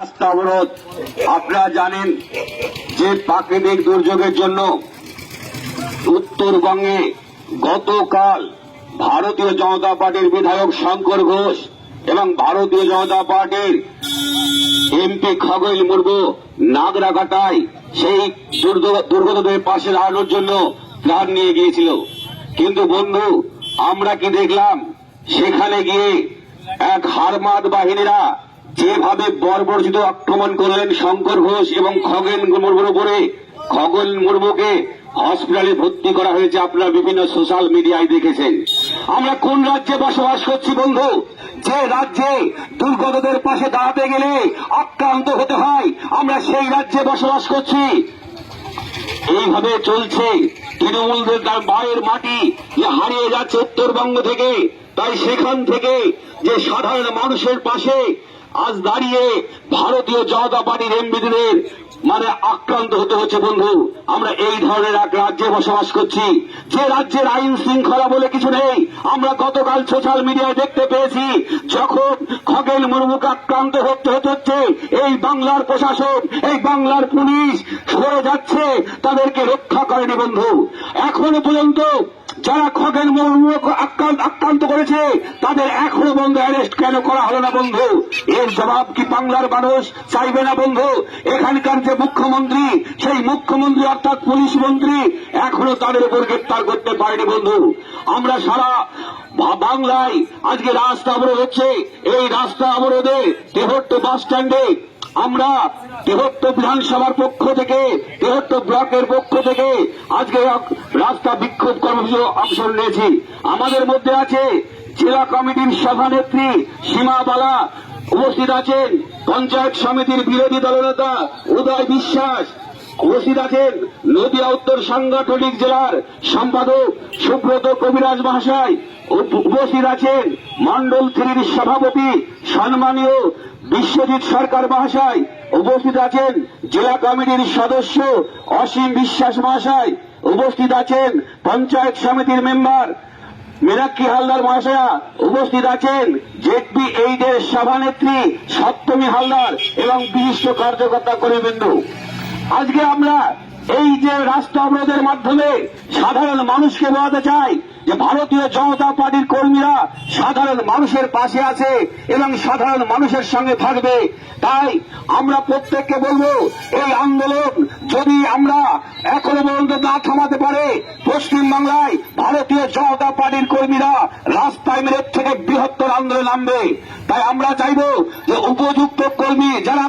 রাস্তা অবরোধ। আপনারা জানেন যে প্রাকৃতিক দুর্যোগের জন্য উত্তরবঙ্গে গতকাল ভারতীয় জনতা পার্টির বিধায়ক শঙ্কর ঘোষ এবং ভারতীয় জনতা পার্টির এমপি খগেন মুর্মু নাগরাকাটায় সেই দুর্গতদের পাশে দাঁড়ানোর জন্য প্ল্যান নিয়ে গিয়েছিল। কিন্তু বন্ধু, আমরা কি দেখলাম? সেখানে গিয়ে এক হারমাদ বাহিনীরা যেভাবে বর্বরচিত আক্রমণ করলেন শঙ্কর ঘোষ এবং খগেন মুর্মুর উপরে। খগেন মুর্মুকে হসপিটালে ভর্তি করা হয়েছে, আপনারা বিভিন্ন সোশ্যাল মিডিয়ায় দেখেছেন। আমরা কোন রাজ্যে বসবাস করছি বন্ধু? যে রাজ্যে দুর্গতদের পাশে দাঁড়াতে গেলে আক্রান্ত হতে হয়, আমরা সেই রাজ্যে বসবাস করছি। এইভাবে চলছে। তৃণমূলদের তার মায়ের মাটি যে হারিয়ে যাচ্ছে উত্তরবঙ্গ থেকে, তাই সেখান থেকে যে সাধারণ মানুষের পাশে আজ দাঁড়িয়ে ভারতীয় জনতা পার্টির এমপিদের আক্রান্ত হতে হচ্ছে। বন্ধু, আমরা এই ধরনের এক রাজ্যে বসবাস করছি যে রাজ্যের আইন শৃঙ্খলা বলে কিছু নেই। আমরা গতকাল সোশ্যাল মিডিয়ায় দেখতে পেয়েছি, যখন খগেন মুর্মুকে আক্রান্ত হচ্ছে, এই বাংলার প্রশাসন, এই বাংলার পুলিশ সরে যাচ্ছে, তাদেরকে রক্ষা করেনি। বন্ধু, এখনো পর্যন্ত যারা খগেন মুর্মুকে আক্রান্ত করেছে তাদের এখনো বন্ধু অ্যারেস্ট কেন করা হলো না? বন্ধু, এর জবাব কি বাংলার মানুষ চাইবে না? বন্ধু, এখানকার যে মুখ্যমন্ত্রী, সেই মুখ্যমন্ত্রী অর্থাৎ পুলিশ মন্ত্রী এখনো তাদের উপর গ্রেপ্তার করতে পারেনি। বন্ধু, আমরা সারা বাংলায় আজকে রাস্তা অবরোধ হচ্ছে। এই রাস্তা অবরোধে তেহট্ট বাস স্ট্যান্ডে আমরা তেহট্ট বিধানসভার পক্ষ থেকে, তেহট্ট ব্লকের পক্ষ থেকে আজকে রাস্তা বিক্ষোভ কর্মসূচি অংশ নিয়েছি। আমাদের মধ্যে আছে জেলা কমিটির সভানেত্রী সীমা বালা, উপস্থিত আছেন পঞ্চায়েত সমিতির বিরোধী দলনেতা উদয় বিশ্বাস, উপস্থিত আছেন নদিয়া উত্তর সাংগঠনিক জেলার সম্পাদক সুব্রত কবিরাজ মহাশয়, উপস্থিত আছেন মন্ডল 3-র সভাপতি সম্মানীয় বিশ্বজিৎ সরকার মহাশয়, উপস্থিত আছেন জেলা কমিটির সদস্য অসীম বিশ্বাস মহাশয়, উপস্থিত আছেন পঞ্চায়েত সমিতির মেম্বার মীনাক্ষী হালদার মহাশয়া, উপস্থিত আছেন জেডপি 8-এর সভানেত্রী সপ্তমী হালদার এবং বিশিষ্ট কার্যকর্তা কর্মীবৃন্দ। আজকে আমরা এই যে রাস্তা অবরোধের মাধ্যমে সাধারণ মানুষকে বোঝাতে চাই যে ভারতীয় জনতা পার্টির কর্মীরা সাধারণ মানুষের পাশে আছে এবং সাধারণ মানুষের সঙ্গে থাকবে। তাই আমরা প্রত্যেককে বলবো, এই আন্দোলন যদি আমরা এখনো পর্যন্ত না থামাতে পারে, পশ্চিমবাংলায় ভারতীয় জনতা পার্টির কর্মীরা রাস্তায় মেরে থেকে বৃহত্তর আন্দোলন নামবে। তাই আমরা চাইব যে উপযুক্ত কর্মী যারা